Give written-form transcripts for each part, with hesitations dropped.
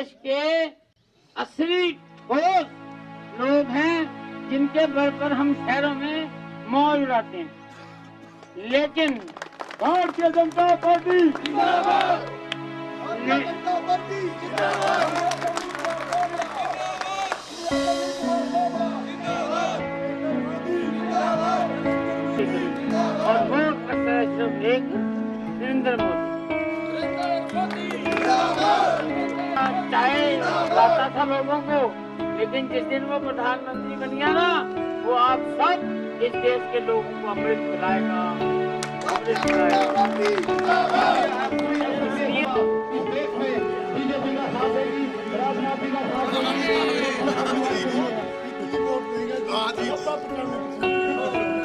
देश के असली ठोस लोग हैं जिनके बल पर हम शहरों में मौज उड़ाते हैं। लेकिन भारतीय जनता पार्टी जिंदाबाद! भारतीय जनता पार्टी जिंदाबाद! और वोट करता है सिर्फ एक नरेंद्र मोदी। चाहे लाता था लोगों को, लेकिन जिस दिन वो प्रधानमंत्री बन गया ना, वो आप सब इस देश के लोगों को अमृत पिलाएगा, अमृत पिलाएगा।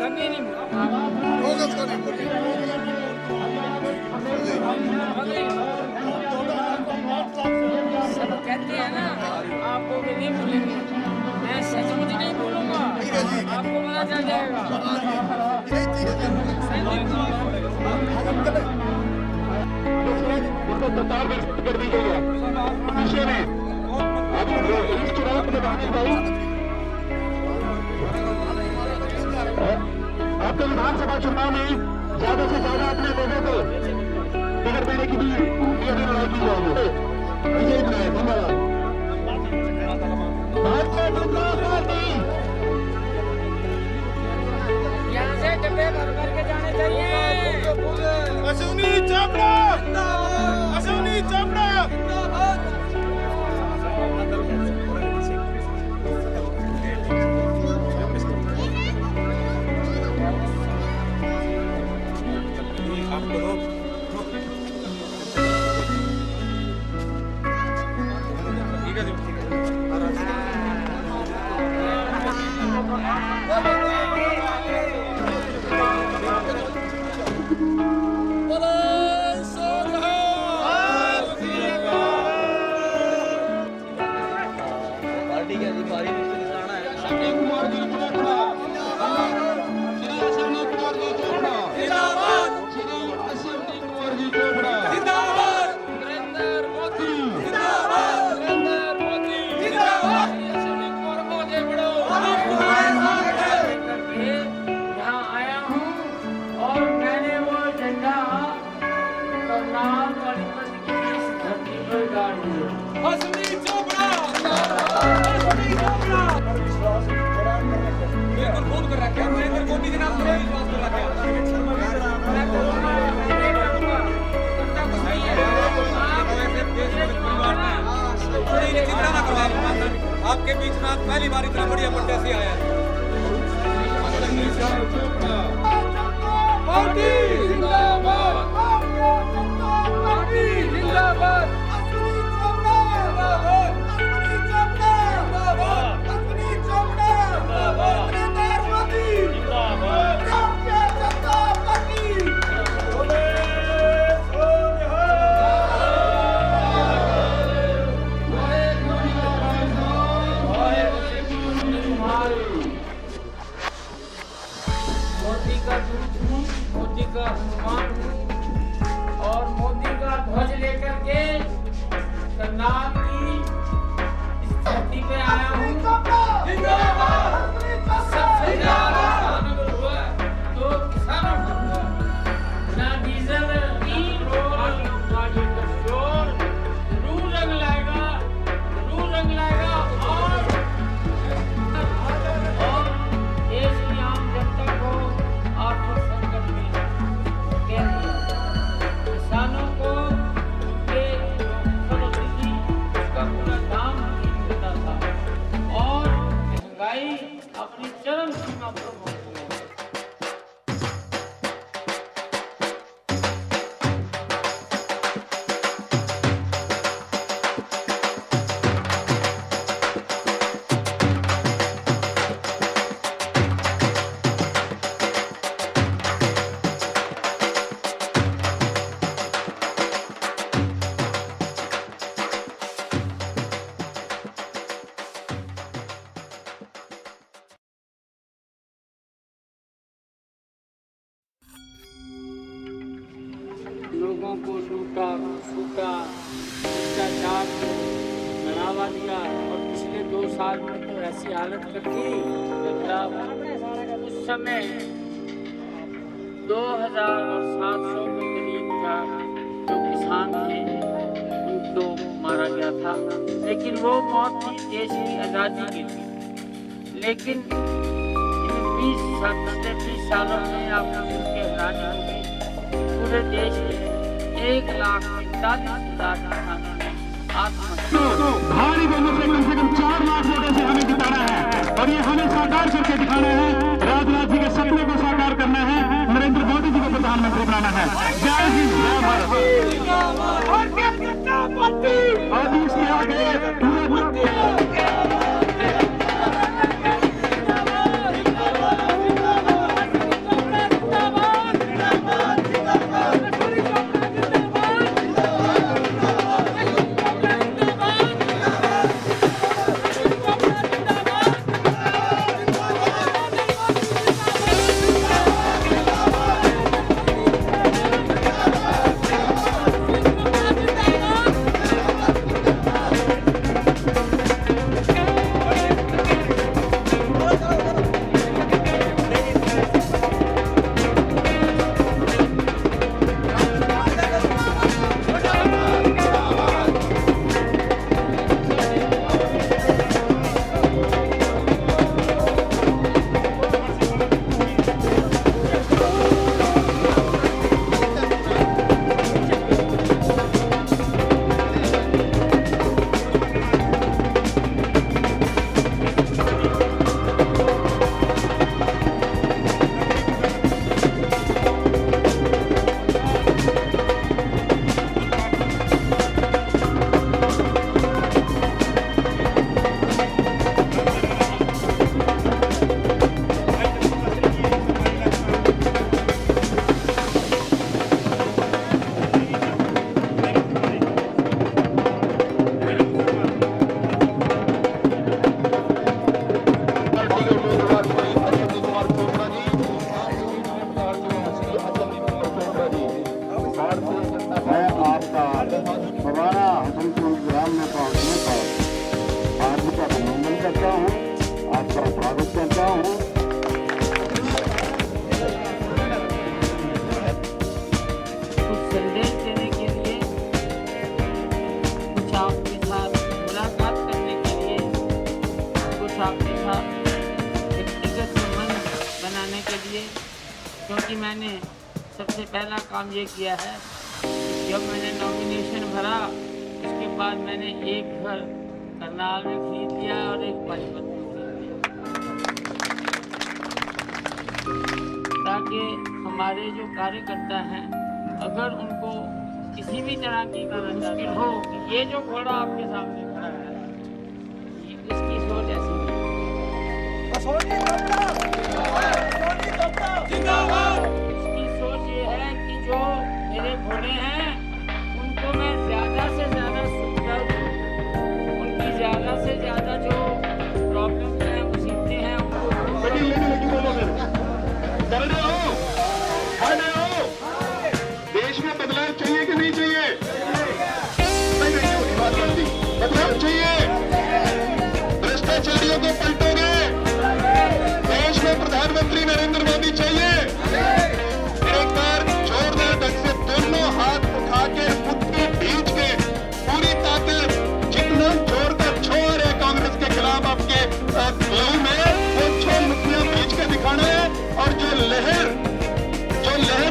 कभी नहीं सब कहते हैं ना, आपको भी नहीं बोलेंगे। मैं सचमुच नहीं बोलूंगा, आपको पता चल जाएगा। उनको कतार में कर दी गई है पीछे में। आप इस चुनाव में बताने भाई आपके विधानसभा चुनाव में ज्यादा से ज्यादा अपने लोगों को टिकट देने की भी लड़ाई की जाएगी। विजय बनाए। धन्यवाद। भारतीय जनता पार्टी यहाँ से डब्बे भर भर के जाने चाहिए। अश्विनी चोपड़ा अश्विनी चोपड़ा आपके बीच में आज पहली बार इतना बढ़िया प्रत्याशी आया है। पार्टी जिंदाबाद! पार्टी जिंदाबाद! अश्विनी चोपड़ा जिंदाबाद! अश्विनी चोपड़ा जिंदाबाद! अश्विनी चोपड़ा जिंदाबाद! नरेंद्र मोदी जिंदाबाद! भारतीय जनता पार्टी बोले मोदी का दूत हूँ, मोदी का हनुमान हूँ, और मोदी का ध्वज लेकर के करनाल की इस धरती पे आया हूँ। सबसे ज्यादा किसानों को हुआ तो किसानों को हुआ ना डीजल की और गाड़ी का शोर जरूर रंग लाएगा, जरूर रंग लाएगा। और देश की आम जनता को आर्थिक संकट में कह दिया। किसानों को उनके फसलों की उसका पूरा दाम नहीं मिलता था और महंगाई अपनी चरम सीमा पर पहुंच गई। लोगों को लूटा, छूटा, भ्रष्टाचार बढ़ावा दिया और पिछले 2 साल में तो ऐसी हालत कर दी उस समय 2700 के करीब का जो किसान थे उनको मारा गया था, लेकिन वो मौत थी देश की आज़ादी की थी। लेकिन इन 20 सालों में आपको सुन के हैरानी होगी, पूरे देश में 1,41,000 किसानों ने आत्महत्या। भारी बहुमत से कम 4 लाख वोटों से हमें जिताना है और ये हमें साकार करके दिखाना है। राजनाथ जी के सपने को साकार करना है, नरेंद्र मोदी जी को प्रधानमंत्री बनाना है। जय हिंद, जय भारत। और इसके आगे हमारा हसनपुर ग्राम में पहुंचने पर आपका अभिनंदन करता हूँ, आपका स्वागत करता हूँ। कुछ संदेश देने के लिए, कुछ आपके साथ मुलाकात करने के लिए, कुछ आपके साथ व्यक्तिगत संबंध बनाने के लिए, क्योंकि मैंने सबसे पहला काम ये किया है, जब मैंने नॉमिनेशन भरा उसके बाद मैंने एक घर करनाल में खरीद लिया और एक पानीपत में खरीद लिया, ताकि हमारे जो कार्यकर्ता हैं अगर उनको किसी भी तरह की मुश्किल हो, ये जो घोड़ा आपके सामने खड़ा है इसकी सोच ऐसी इसकी सोच ये है कि जो मेरे घोड़े हैं उनको मैं ज़्यादा से ज़्यादा सुविधा दूँ, उनकी ज़्यादा से ज़्यादा जो प्रॉब्लम हैं मुसीबतें हैं देश में बदलाव चाहिए कि नहीं चाहिए? बदलाव चाहिए। भ्रष्टाचारियों को पलटोगे, देश में प्रधानमंत्री नरेंद्र मोदी चाहिए। एक बार जोरदार ढंग से दोनों हाथ उठा के मुट्ठी भींच के पूरी ताकत जितना जोर का छोर है कांग्रेस के खिलाफ आपके लहू में, वो छो मुट्ठियां भींच के दिखाना है। और जो लहर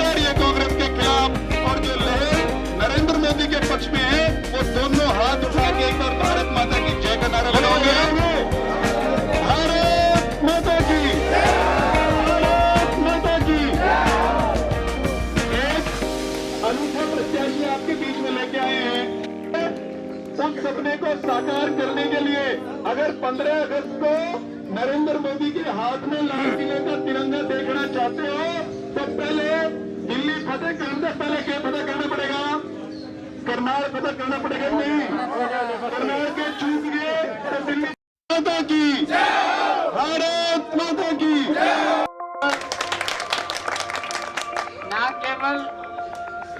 आ रही है कांग्रेस के खिलाफ और जो लहर नरेंद्र मोदी के पक्ष में है, वो दोनों हाथ उठा के एक बार भारत माता की जय का नारा लगाओगे। भारत माता की, भारत माता की। एक अनूठा प्रत्याशी आपके बीच में लेके आए हैं। उस सपने को साकार करने के लिए अगर 15 अगस्त को नरेंद्र मोदी के हाथ में लाल किले का तिरंगा देखना चाहते हो तो पहले दिल्ली फतेह करने, पहले क्या फतेह करना पड़ेगा? करनाल फतेह करना पड़ेगा। नहीं, करनाल के चूक गए तो दिल्ली माता की, भारत माता की। ना केवल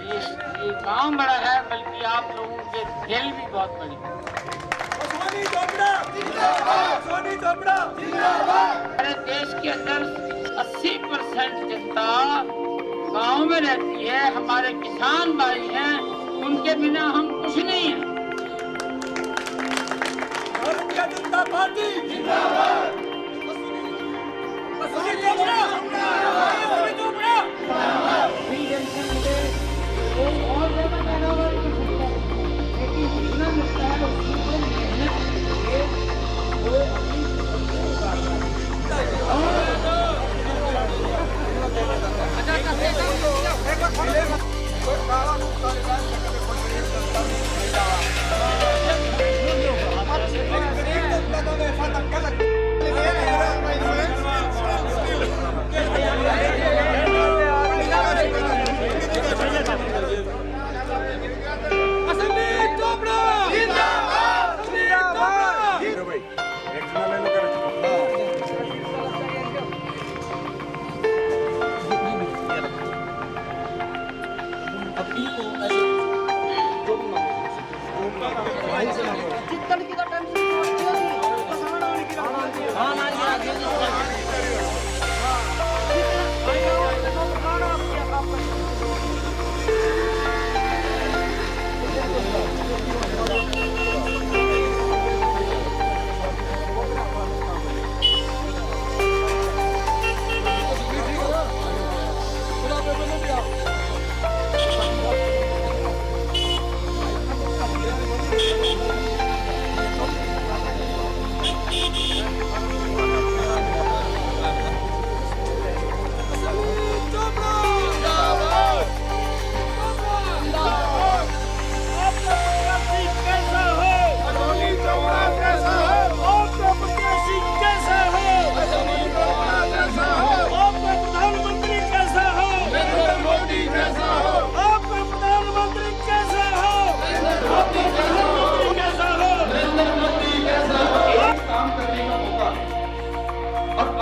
ये गांव बड़ा है बल्कि आप लोगों के दिल भी बहुत बड़े हैं। सोनी चोपड़ा जिंदाबाद, सोनी चोपड़ा हमारे देश के अंदर 80% जनता गांव में रहती है। हमारे किसान भाई हैं, उनके बिना हम कुछ नहीं हैं। भारतीय जनता पार्टी जिंदाबाद, सोनी चोपड़ा जिंदाबाद, सोनी चोपड़ा फ्री जंक्शन मिले तो और ज्यादा पैदावार कर सकता है, लेकिन जितना मिलता है उसकी तो मेहनत करके वो अपनी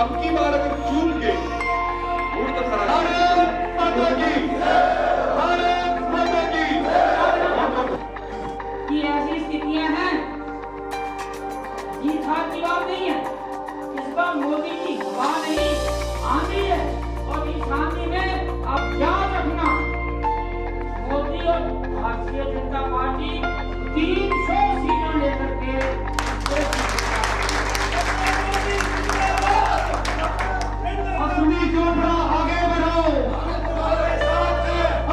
अब की बार अगर चूक गए वोट तो खरा भारत माता की, भारत माता की। ये ऐसी स्थितियां हैं, जीत हार की बात नहीं है। इस बार मोदी की हवा नहीं आंधी है, और इस आंधी में आप याद रखना, मोदी और भारतीय जनता पार्टी 300 सीटें लेकर के असली चोपड़ा आगे बढ़ो,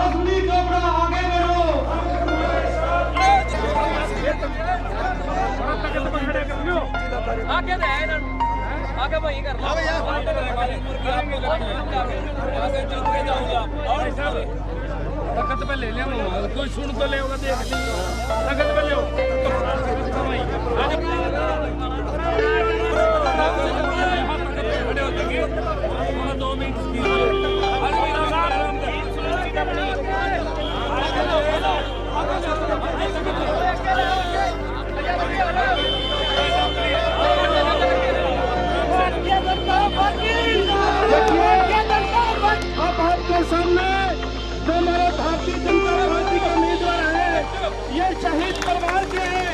असली चोपड़ा आगे बढ़ो। आगे दे आगे भाई कर लो तखत पे ले लिया कोई सुन तो ले होगा देख तखत पे ले अब आपके सामने जो हमारे भारतीय जनता पार्टी के उम्मीदवार है, ये शहीद परिवार के हैं।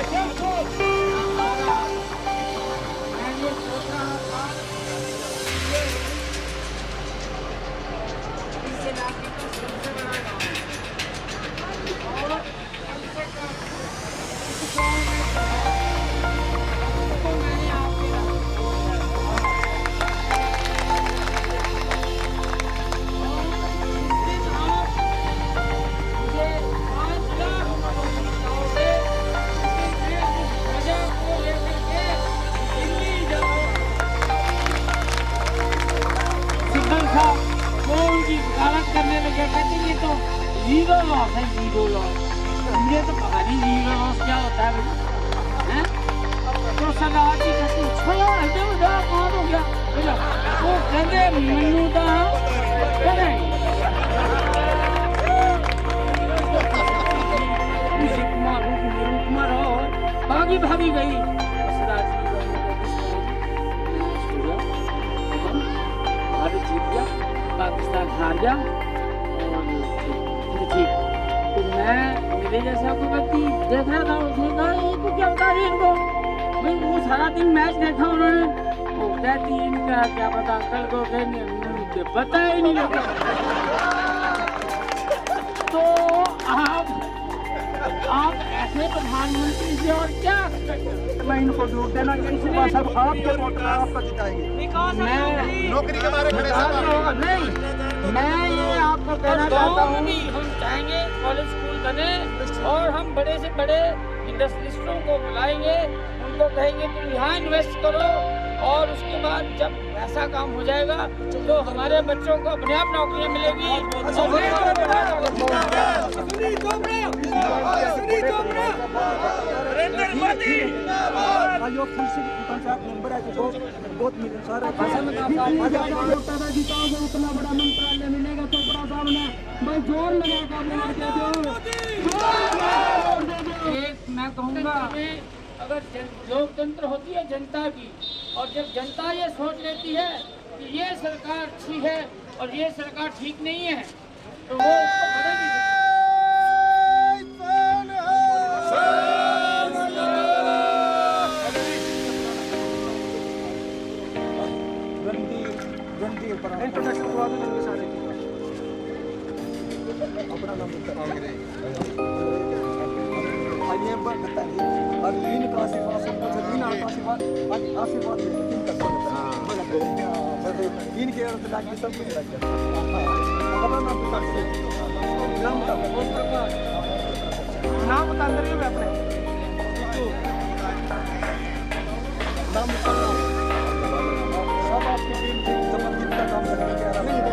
करने लगे, कहते ये तो जीरो लॉस है, जीरो लॉस। मुझे तो पता नहीं जीरो लॉस क्या होता है भाई, हैं? तो सरदार जी कहते छोड़ो हटे हो जा, कौन हो गया बोलो, वो कहते मन्नू दा करे रूप कुमार हो भागी भागी गई सरदार जी, भारत जीत गया, पाकिस्तान हार गया, और ठीक। तो मैं मेरे जैसा कोई व्यक्ति देख रहा था, उसने कहा ये तो क्या बता रही है इनको, भाई वो सारा दिन मैच देखा उन्होंने, वो कहती है इनका क्या पता कल को कहेंगे मुझे पता ही नहीं लगा। तो आप ऐसे प्रधानमंत्री से और क्या मैं इनको वोट देना सुबह सब आपके वोट में आपको जिताएंगे। मैं नौकरी के बारे में नहीं, मैं ये आपको कहना चाहता हूँ कि हम चाहेंगे कॉलेज स्कूल बने और हम बड़े से बड़े इंडस्ट्रियलिस्टों को बुलाएंगे, उनको कहेंगे तुम यहाँ इन्वेस्ट करो और उसके बाद जब ऐसा काम हो जाएगा तो हमारे बच्चों को अपने आप नौकरियाँ मिलेगी। आयोग पंचायत मेंबर है जो बहुत मिले सारे उतना बड़ा मंत्रालय मिलेगा तो बड़ा सामने भाई जोर लगाएगा। मैं कहूँगा अगर लोकतंत्र होती है जनता की, और जब जनता ये सोच लेती है कि ये सरकार अच्छी है और ये सरकार ठीक नहीं है तो वो उसको बदल नहीं सकती। इंटरनेशनल सारे अपना नाम आइए बताइए और तीन का आशीर्वाद सबको तीन आशीर्वाद तीन के अर्थ लाके सब कुछ लग गया। अपना नाम बता रही हूँ मैं अपने नाम सब आपकी टीम से संबंधित का काम करने के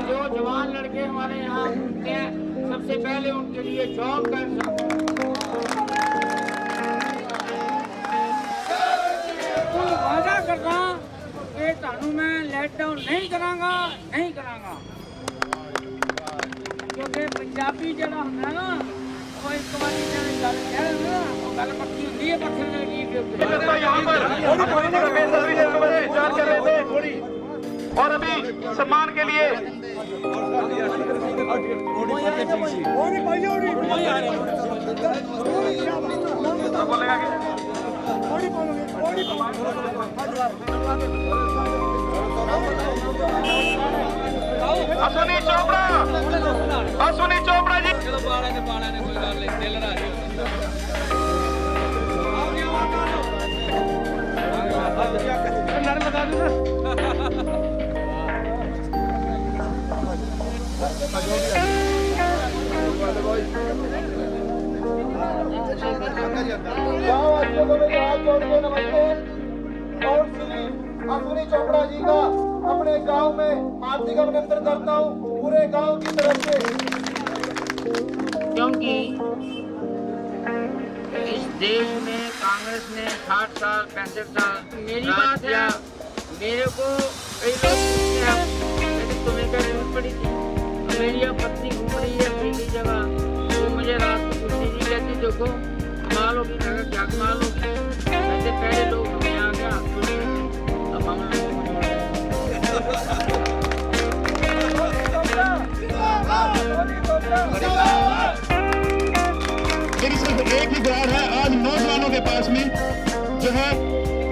जो जवान लड़के हमारे यहाँ होते हैं सबसे पहले उनके लिए जॉब कर वादा करना कि थानू मैं लेट डाउन नहीं करांगा क्योंकि पंजाबी जरा होंगे ना वो एक बारी गल कह ना वो गल पक्की होती है पत्थर लगी और अभी सम्मान के लिए अश्विनी चोपड़ा जी कोई गल नहीं दिल नमस्ते और श्री अश्विनी चोपड़ा जी का अपने गांव में हार्दिक अभिनंदन करता हूँ पूरे गांव की तरफ से, क्योंकि इस देश में कांग्रेस ने 60 साल 65 साल मेरी बात है, मेरे को कई लोग पूछते हैं लेकिन तुम्हें क्या जरूरत पड़ी थी, तो मेरी अब पत्नी घूम रही है कई जगह, तो मुझे रात को कुर्सी जी कहती देखो कमाल होगी, क्या कमाल होगी, वैसे पहले लोग हमें यहाँ के हाथ छोड़ते थे, अब हम लोगों को मेरी सिर्फ एक ही गुहार है आज नौजवानों के पास में जो है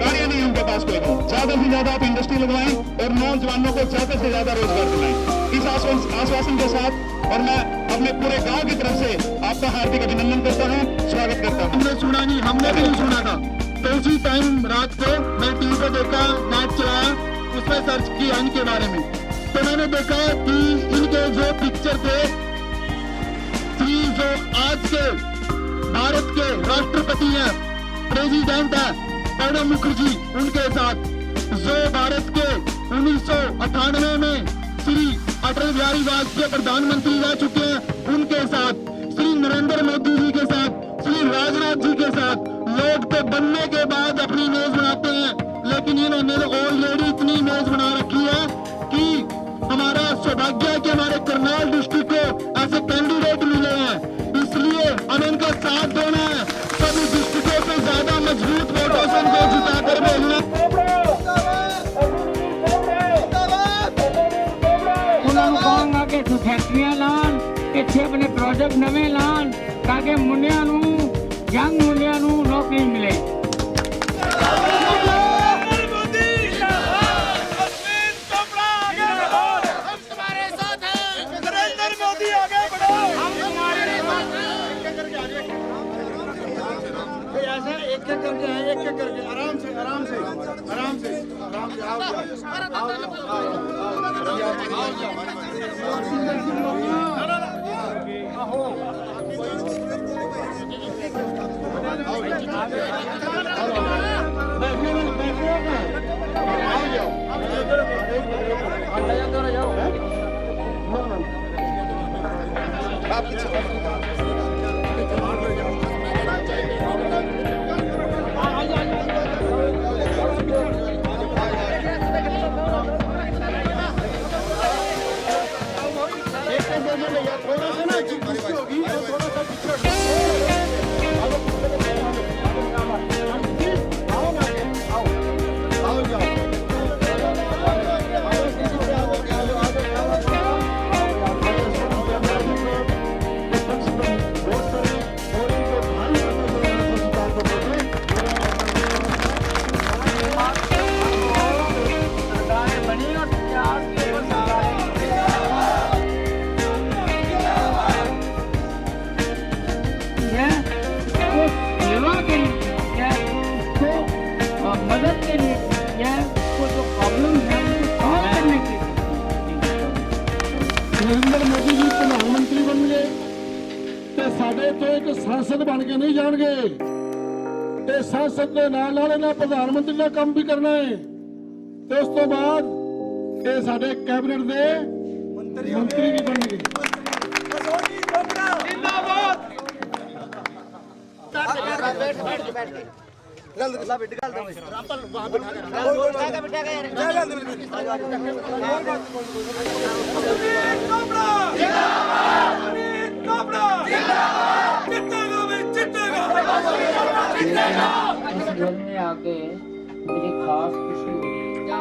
कार्य नहीं, उनके पास कोई नहीं, ज्यादा से ज्यादा आप इंडस्ट्री लगवाएं और नौजवानों को ज्यादा से ज्यादा रोजगार दिलाएं। इस आश्वासन के साथ और मैं अपने पूरे गांव की तरफ से आपका हार्दिक अभिनंदन करता हूँ, स्वागत करता हूँ। हमने सुना नहीं, हमने भी नहीं सुना था, तो उसी टाइम रात को मैं टीवी पे देखा, मैच चलाया, उसमें सर्च किया इनके बारे में, तो मैंने देखा कि इनके जो पिक्चर थे जो आज के भारत के राष्ट्रपति हैं, प्रेसिडेंट है प्रणब मुखर्जी, उनके साथ जो भारत के 1998 में श्री अटल बिहारी वाजपेयी प्रधानमंत्री रह चुके हैं, उनके साथ श्री नरेंद्र मोदी जी के साथ, श्री राजनाथ जी के साथ, लोग तो बनने के बाद अपनी इमेज बनाते हैं, लेकिन इन्होंने ऑलरेडी इतनी इमेज बना रखी है कि हमारा सौभाग्य है कि हमारे करनाल डिस्ट्रिक्ट को ऐसे कैंडिडेट मिले हैं, इसलिए हमें इनका साथ देना है। ਇੱਥੇ ਫੈਕਟਰੀਆਂ ਲਾਉਣ, ਇੱਥੇ ਆਪਣੇ ਪ੍ਰੋਜੈਕਟ ਨਵੇਂ ਲਾਉਣ ਤਾਂ ਕਿ ਮੁੰਡਿਆਂ ਨੂੰ, ਯੰਗ ਮੁੰਡਿਆਂ ਨੂੰ ਨੌਕਰੀ ਮਿਲੇ। एक एक करके आए, एक एक करके आराम से आराम से आराम से आराम से आओ थोड़ा सा ना जिंदगी होगी, थोड़ा सा पिछड़ मदद के लिए या कोई जो प्रॉब्लम है उनको सॉल्व करने के नरेंद्र मोदी जी प्रधानमंत्री बन गए ते साडे तो एक सांसद बन के नहीं जाणगे, ते सांसद के नाल इन्हां प्रधानमंत्री का काम भी करना है ते उस तो बाद ये साडे कैबिनेट दे मंत्री भी बन गए। इस घर में आके मुझे खास खुशी हुई है। क्या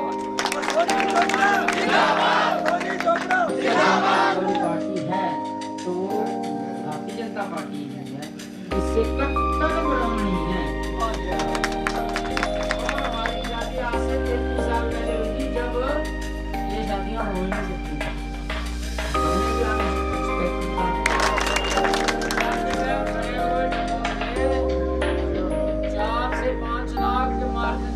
पार्टी है तो भारतीय जनता पार्टी है, इससे कट्टर ब्राह्मणी है। हमारी शादी आज से 33 साल पहले हुई थी, जब ये शादियां हो ही नहीं सकती। हमने भी आगे expect किया। 4 से 5 लाख के मार्जिन से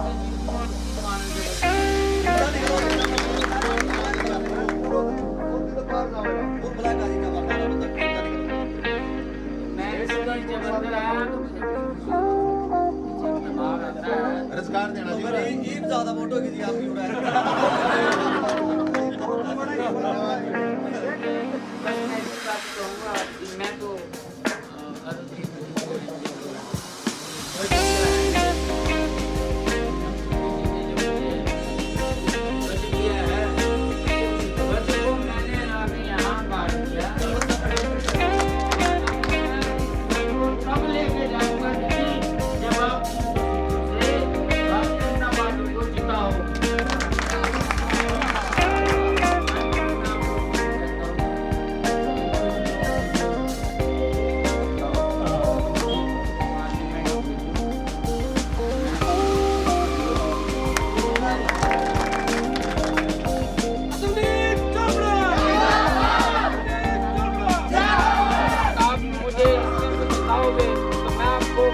ज्यादा वोट होगी जी आपकी मैं तो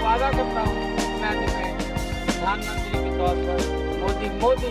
वादा करता हूँ, मैं प्रधानमंत्री के तौर पर मोदी